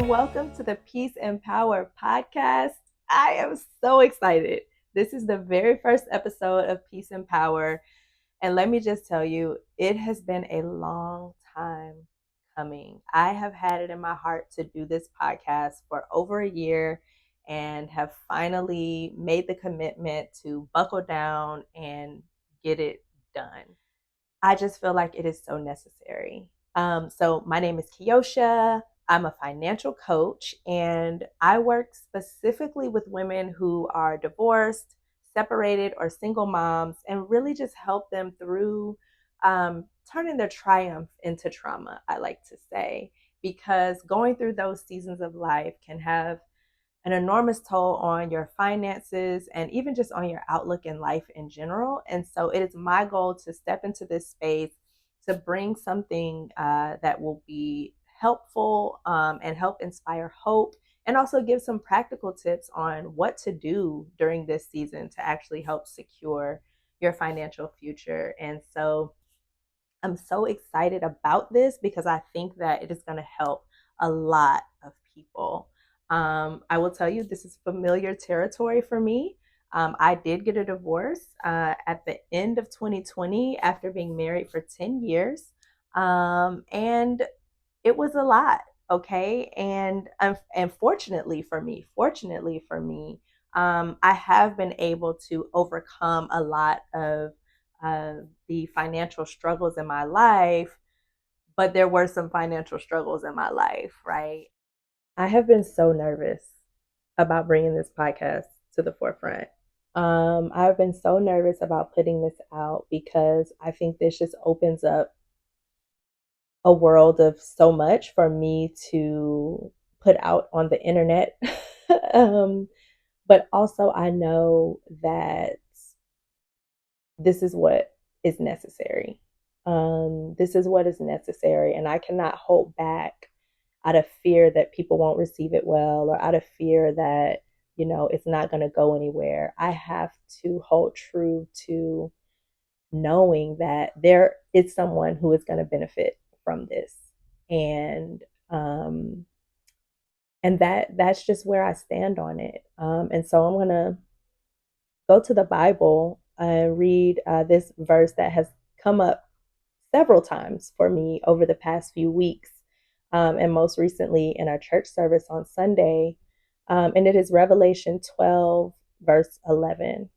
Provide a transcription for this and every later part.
welcome to the Peace and Power podcast. I am so excited. This is the very first episode of Peace and Power. And let me just tell you, it has been a long time coming. I have had it in my heart to do this podcast for over a year and have finally made the commitment to buckle down and get it done. I just feel like it is so necessary. So my name is Kiosha. I'm a financial coach and I work specifically with women who are divorced, separated, or single moms and really just help them through turning their triumph into trauma, I like to say, because going through those seasons of life can have an enormous toll on your finances and even just on your outlook in life in general. And so it is my goal to step into this space to bring something that will be helpful and help inspire hope, and also give some practical tips on what to do during this season to actually help secure your financial future. And so I'm so excited about this because I think that it is going to help a lot of people. I will tell you, this is familiar territory for me. I did get a divorce at the end of 2020 after being married for 10 years. And it was a lot, okay? And fortunately for me, I have been able to overcome a lot of the financial struggles in my life, but there were some financial struggles in my life, right? I have been so nervous about bringing this podcast to the forefront. I've been so nervous about putting this out because I think this just opens up a world of so much for me to put out on the internet. But also, I know that this is what is necessary. This is what is necessary, and I cannot hold back out of fear that people won't receive it well, or out of fear that, it's not going to go anywhere. I have to hold true to knowing that there is someone who is going to benefit from this. And that's just where I stand on it. And so I'm going to go to the Bible and read this verse that has come up several times for me over the past few weeks, and most recently in our church service on Sunday. And it is Revelation 12, verse 11.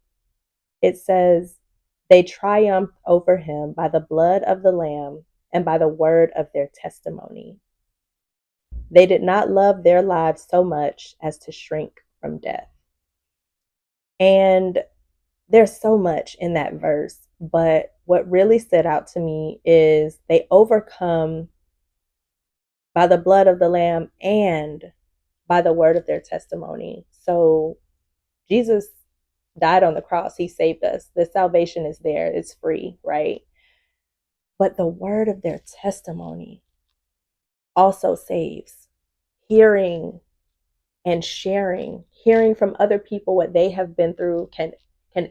It says, "They triumphed over him by the blood of the Lamb and by the word of their testimony. They did not love their lives so much as to shrink from death." And there's so much in that verse, but what really stood out to me is they overcome by the blood of the Lamb and by the word of their testimony. So Jesus died on the cross. He saved us. The salvation is there. It's free, right? But the word of their testimony also saves. Hearing and sharing, hearing from other people what they have been through can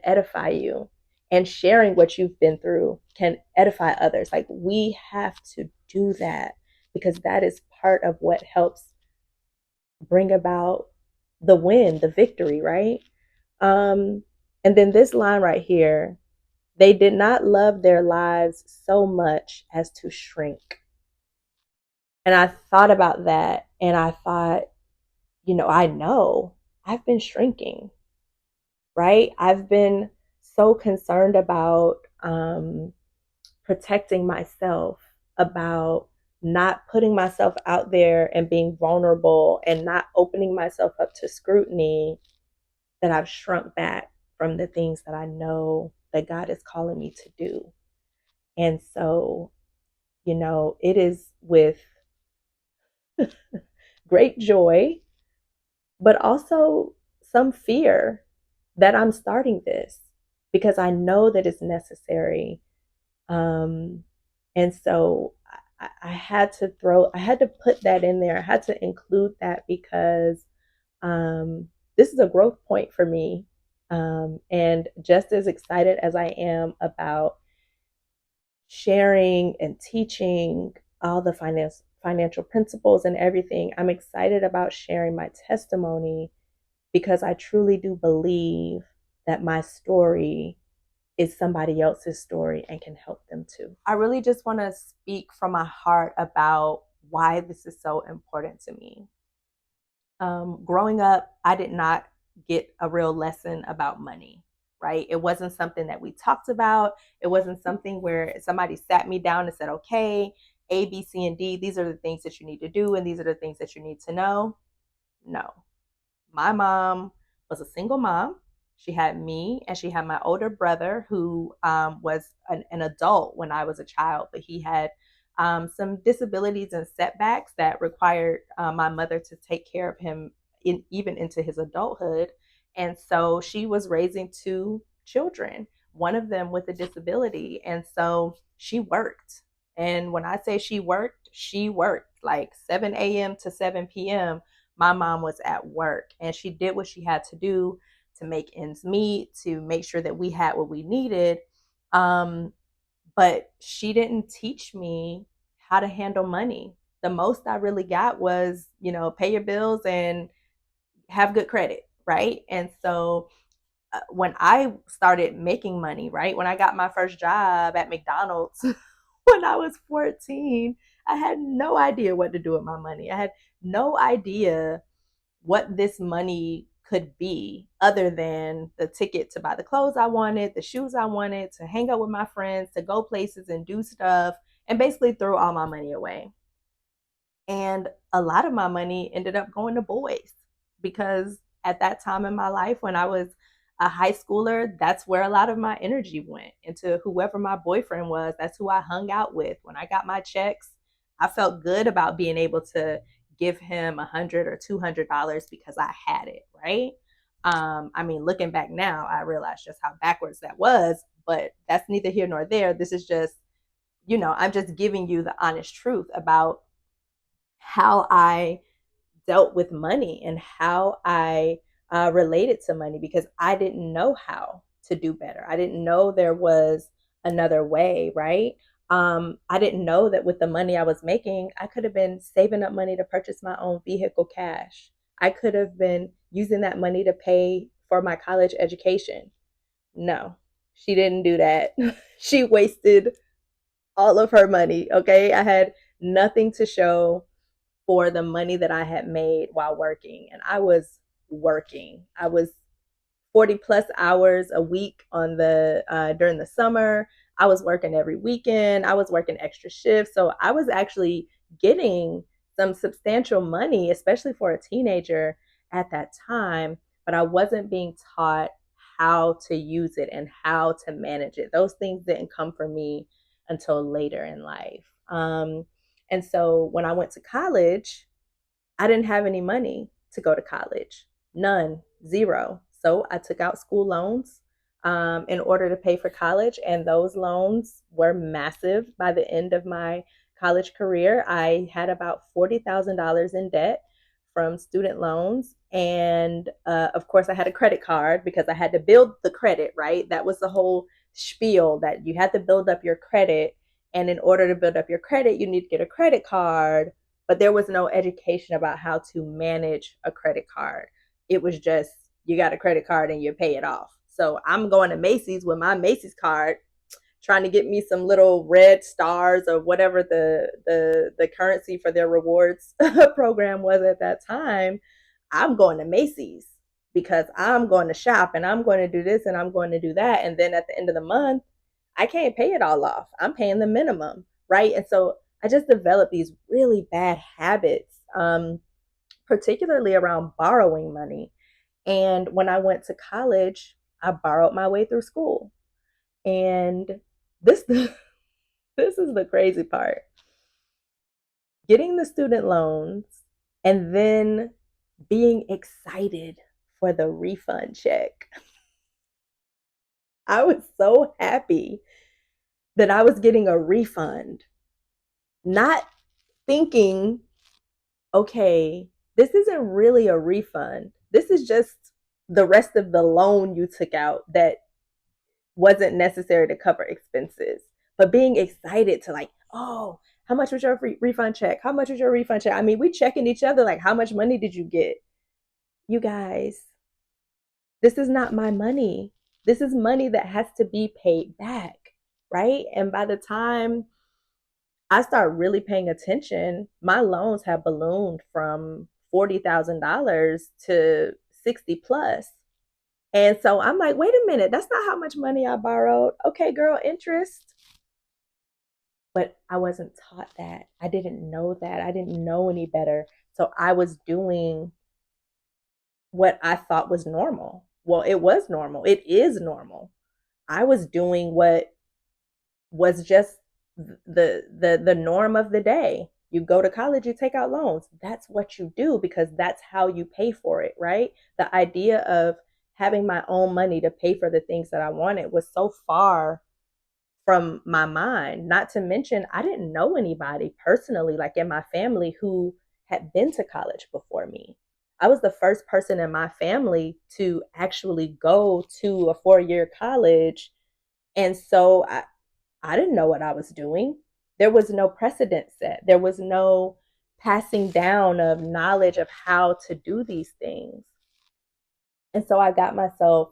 edify you, and sharing what you've been through can edify others. Like, we have to do that because that is part of what helps bring about the win, the victory, right? And then this line right here, they did not love their lives so much as to shrink. And I thought about that and I thought, I know I've been shrinking, right? I've been so concerned about protecting myself, about not putting myself out there and being vulnerable and not opening myself up to scrutiny, that I've shrunk back from the things that I know that God is calling me to do. And so, it is with great joy, but also some fear that I'm starting this because I know that it's necessary. And so I had to put that in there. I had to include that because this is a growth point for me. And just as excited as I am about sharing and teaching all the financial principles and everything. I'm excited about sharing my testimony because I truly do believe that my story is somebody else's story and can help them too. I really just want to speak from my heart about why this is so important to me. Growing up, I did not get a real lesson about money, right? It wasn't something that we talked about. It wasn't something where somebody sat me down and said, okay, A, B, C, and D, these are the things that you need to do, and these are the things that you need to know. No, my mom was a single mom. She had me and she had my older brother who was an adult when I was a child, but he had some disabilities and setbacks that required my mother to take care of him even into his adulthood. And so she was raising two children, one of them with a disability. And so she worked. And when I say she worked like 7 a.m. to 7 p.m. My mom was at work and she did what she had to do to make ends meet, to make sure that we had what we needed. But she didn't teach me how to handle money. The most I really got was, pay your bills and have good credit, right? And so when I started making money, right, when I got my first job at McDonald's when I was 14, I had no idea what to do with my money. I had no idea what this money could be other than the ticket to buy the clothes I wanted, the shoes I wanted, to hang out with my friends, to go places and do stuff, and basically threw all my money away. And a lot of my money ended up going to boys because at that time in my life, when I was a high schooler, that's where a lot of my energy went into whoever my boyfriend was. That's who I hung out with. When I got my checks, I felt good about being able to give him $100 or $200 because I had it, right? I mean, looking back now, I realize just how backwards that was, but that's neither here nor there. This is just, I'm just giving you the honest truth about how I dealt with money and how I related to money because I didn't know how to do better. I didn't know there was another way, right? I didn't know that with the money I was making, I could have been saving up money to purchase my own vehicle cash. I could have been using that money to pay for my college education. No, she didn't do that. She wasted all of her money. Okay. I had nothing to show for the money that I had made while working. And I was working. I was 40 plus hours a week on the during the summer. I was working every weekend. I was working extra shifts. So I was actually getting some substantial money, especially for a teenager at that time, but I wasn't being taught how to use it and how to manage it. Those things didn't come for me until later in life. And so when I went to college, I didn't have any money to go to college. None, zero. So I took out school loans in order to pay for college. And those loans were massive. By the end of my college career, I had about $40,000 in debt from student loans. And of course, I had a credit card because I had to build the credit, right? That was the whole spiel that you had to build up your credit. And in order to build up your credit, you need to get a credit card, but there was no education about how to manage a credit card. It was just, you got a credit card and you pay it off. So I'm going to Macy's with my Macy's card, trying to get me some little red stars or whatever the currency for their rewards program was at that time. I'm going to Macy's because I'm going to shop and I'm going to do this and I'm going to do that. And then at the end of the month, I can't pay it all off. I'm paying the minimum, right? And so I just developed these really bad habits, particularly around borrowing money. And when I went to college, I borrowed my way through school. And this this is the crazy part. Getting the student loans and then being excited for the refund check. I was so happy that I was getting a refund, not thinking, okay, this isn't really a refund. This is just the rest of the loan you took out that wasn't necessary to cover expenses. But being excited to like, oh, How much was your refund check? How much was your refund check? I mean, we checking each other like, how much money did you get? You guys, this is not my money. This is money that has to be paid back, right? And by the time I start really paying attention, my loans have ballooned from $40,000 to 60 plus. And so I'm like, wait a minute, that's not how much money I borrowed. Okay, girl, interest. But I wasn't taught that. I didn't know that. I didn't know any better. So I was doing what I thought was normal. Well, it was normal. It is normal. I was doing what was just the norm of the day. You go to college, you take out loans. That's what you do because that's how you pay for it, right? The idea of having my own money to pay for the things that I wanted was so far from my mind. Not to mention, I didn't know anybody personally, like in my family, who had been to college before me. I was the first person in my family to actually go to a 4-year college. And so I didn't know what I was doing. There was no precedent set, there was no passing down of knowledge of how to do these things. And so I got myself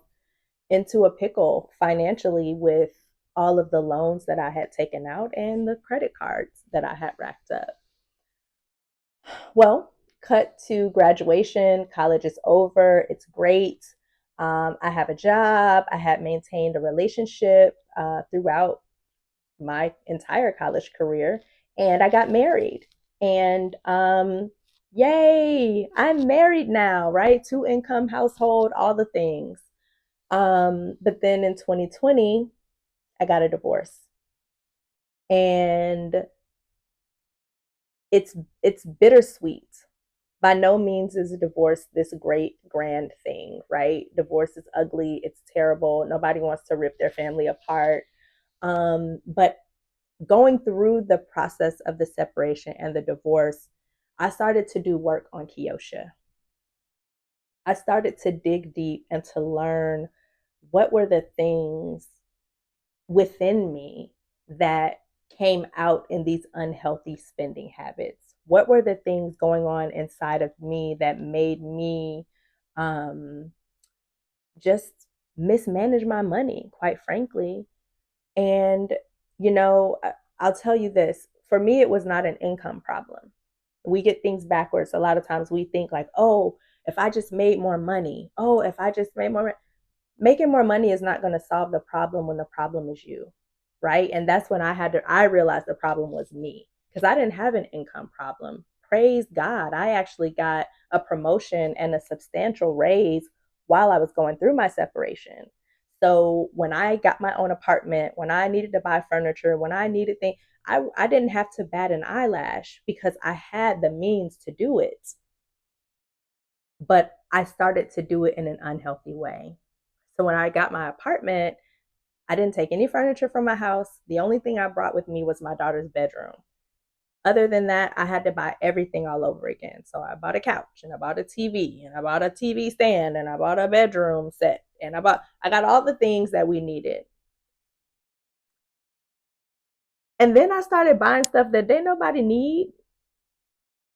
into a pickle financially with all of the loans that I had taken out and the credit cards that I had racked up. Well, cut to graduation, college is over, it's great. I have a job, I had maintained a relationship throughout my entire college career, and I got married. And yay, I'm married now, right? Two income household, all the things. But then in 2020, I got a divorce. And it's bittersweet. By no means is a divorce this great grand thing, right? Divorce is ugly, it's terrible. Nobody wants to rip their family apart. But going through the process of the separation and the divorce, I started to do work on Kiosha. I started to dig deep and to learn what were the things within me that came out in these unhealthy spending habits. What were the things going on inside of me that made me um, just mismanage my money, quite frankly? And, you know, I'll tell you this, for me, it was not an income problem. We get things backwards. A lot of times we think like, oh, if I just made more money, oh, if I just made more money. Making more money is not going to solve the problem when the problem is you, right? And that's when I realized the problem was me because I didn't have an income problem. Praise God, I actually got a promotion and a substantial raise while I was going through my separation. So when I got my own apartment, when I needed to buy furniture, when I needed things, I didn't have to bat an eyelash because I had the means to do it. But I started to do it in an unhealthy way. So when I got my apartment, I didn't take any furniture from my house. The only thing I brought with me was my daughter's bedroom. Other than that, I had to buy everything all over again. So I bought a couch and I bought a TV and I bought a TV stand and I bought a bedroom set and I got all the things that we needed. And then I started buying stuff that didn't nobody need.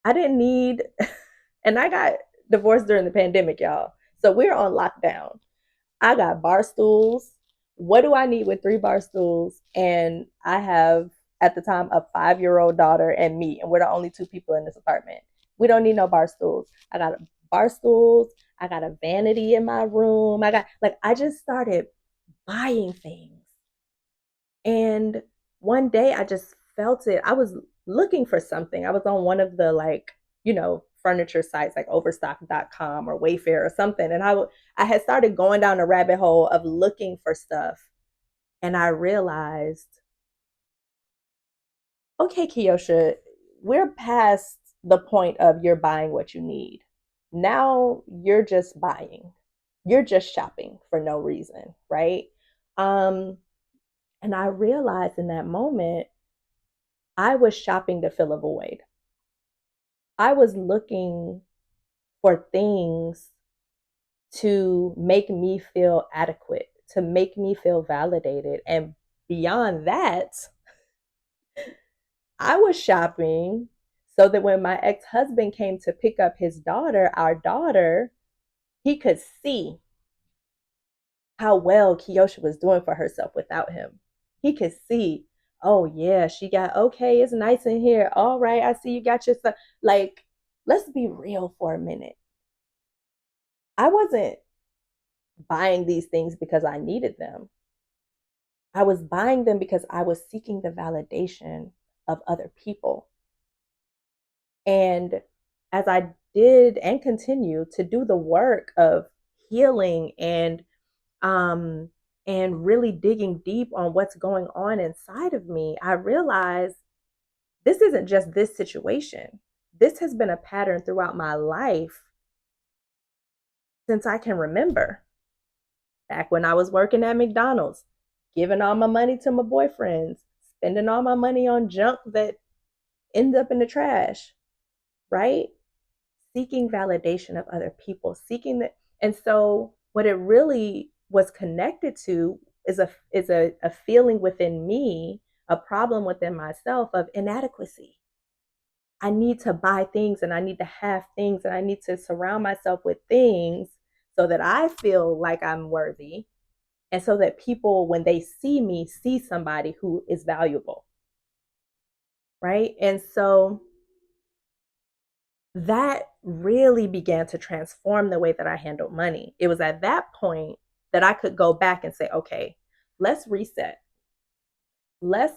I didn't need, and I got divorced during the pandemic, y'all. So we're on lockdown. I got bar stools. What do I need with 3 bar stools? And I have, at the time, a 5-year-old daughter and me, and we're the only 2 people in this apartment. We don't need no bar stools. I got bar stools. I got a vanity in my room. I just started buying things. And one day I just felt it. I was looking for something. I was on one of the furniture sites like overstock.com or Wayfair or something. And I had started going down a rabbit hole of looking for stuff. And I realized, okay, Kiosha, we're past the point of you're buying what you need. Now you're just buying. You're just shopping for no reason, right? Um, and I realized in that moment, I was shopping to fill a void. I was looking for things to make me feel adequate, to make me feel validated. And beyond that, I was shopping so that when my ex-husband came to pick up his daughter, our daughter, he could see how well Kiosha was doing for herself without him. He could see, oh yeah, she got okay, it's nice in here. All right, I see you got your stuff. Like, let's be real for a minute. I wasn't buying these things because I needed them. I was buying them because I was seeking the validation of other people. And as I did and continue to do the work of healing um and really digging deep on what's going on inside of me, I realized this isn't just this situation. This has been a pattern throughout my life since I can remember. Back when I was working at McDonald's, giving all my money to my boyfriends, spending all my money on junk that ended up in the trash, right? Seeking validation of other people, seeking that. And so what it really was connected to is a feeling within me, a problem within myself of inadequacy. I need to buy things and I need to have things and I need to surround myself with things so that I feel like I'm worthy and so that people, when they see me, see somebody who is valuable. Right. And so that really began to transform the way that I handled money. It was at that point that I could go back and say, okay, let's reset. Let's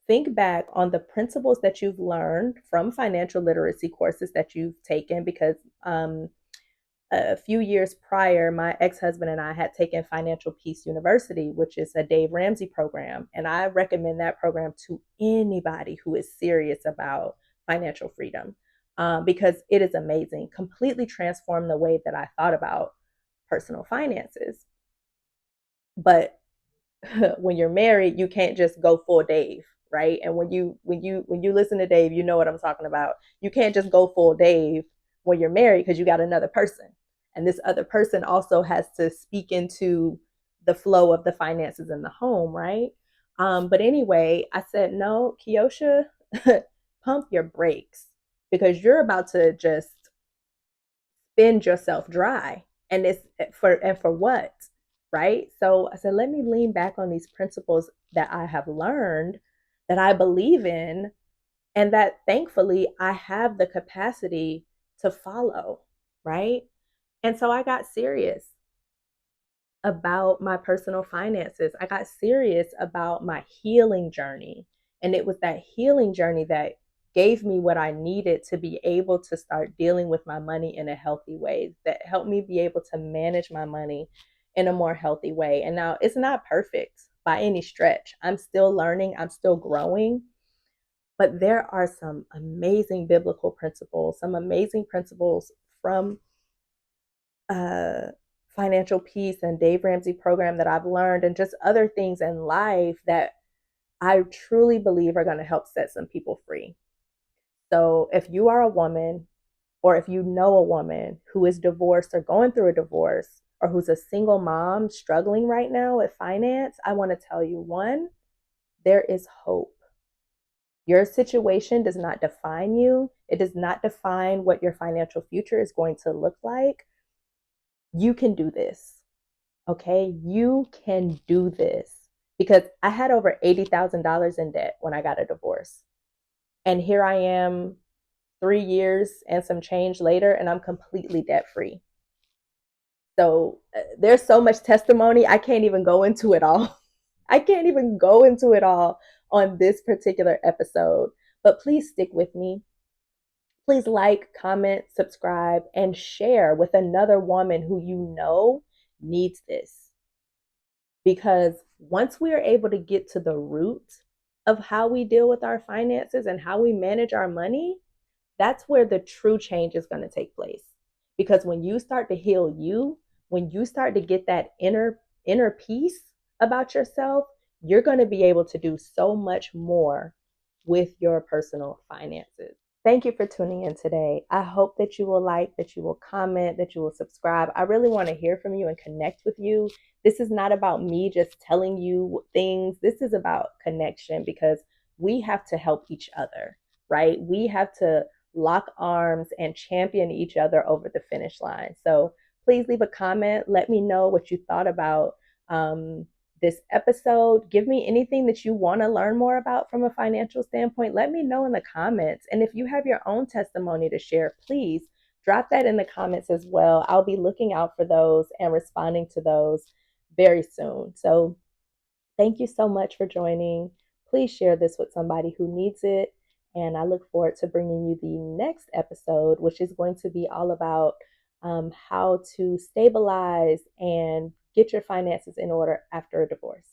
think back on the principles that you've learned from financial literacy courses that you've taken because a few years prior, my ex-husband and I had taken Financial Peace University, which is a Dave Ramsey program. And I recommend that program to anybody who is serious about financial freedom because it is amazing, completely transformed the way that I thought about personal finances. But when you're married, you can't just go full Dave, right? And when you listen to Dave, you know what I'm talking about. You can't just go full Dave when you're married because you got another person. And this other person also has to speak into the flow of the finances in the home, right? But anyway, I said, no, Kiosha, pump your brakes because you're about to just spend yourself dry. And it's for what? Right? So I said, let me lean back on these principles that I have learned, that I believe in, and that thankfully I have the capacity to follow, right? And so I got serious about my personal finances. I got serious about my healing journey. And it was that healing journey that gave me what I needed to be able to start dealing with my money in a healthy way, that helped me be able to manage my money in a more healthy way. And now it's not perfect by any stretch. I'm still learning, I'm still growing, but there are some amazing biblical principles, some amazing principles from uh, Financial Peace and Dave Ramsey program that I've learned, and just other things in life that I truly believe are going to help set some people free. So if you are a woman, or if you know a woman who is divorced or going through a divorce, or who's a single mom struggling right now with finance, I want to tell you, one, there is hope. Your situation does not define you. It does not define what your financial future is going to look like. You can do this. Okay, you can do this because I had over $80,000 in debt when I got a divorce. And here I am 3 years and some change later, and I'm completely debt free. So there's so much testimony. I can't even go into it all. I can't even go into it all on this particular episode, but please stick with me. Please like, comment, subscribe, and share with another woman who you know needs this. Because once we are able to get to the root of how we deal with our finances and how we manage our money, that's where the true change is going to take place. Because when you start to heal you, when you start to get that inner peace about yourself, you're going to be able to do so much more with your personal finances. Thank you for tuning in today. I hope that you will like, that you will comment, that you will subscribe. I really want to hear from you and connect with you. This is not about me just telling you things. This is about connection because we have to help each other, right? We have to lock arms and champion each other over the finish line. So please leave a comment. Let me know what you thought about um, this episode. Give me anything that you want to learn more about from a financial standpoint. Let me know in the comments. And if you have your own testimony to share, please drop that in the comments as well. I'll be looking out for those and responding to those very soon. So thank you so much for joining. Please share this with somebody who needs it. And I look forward to bringing you the next episode, which is going to be all about how to stabilize and get your finances in order after a divorce.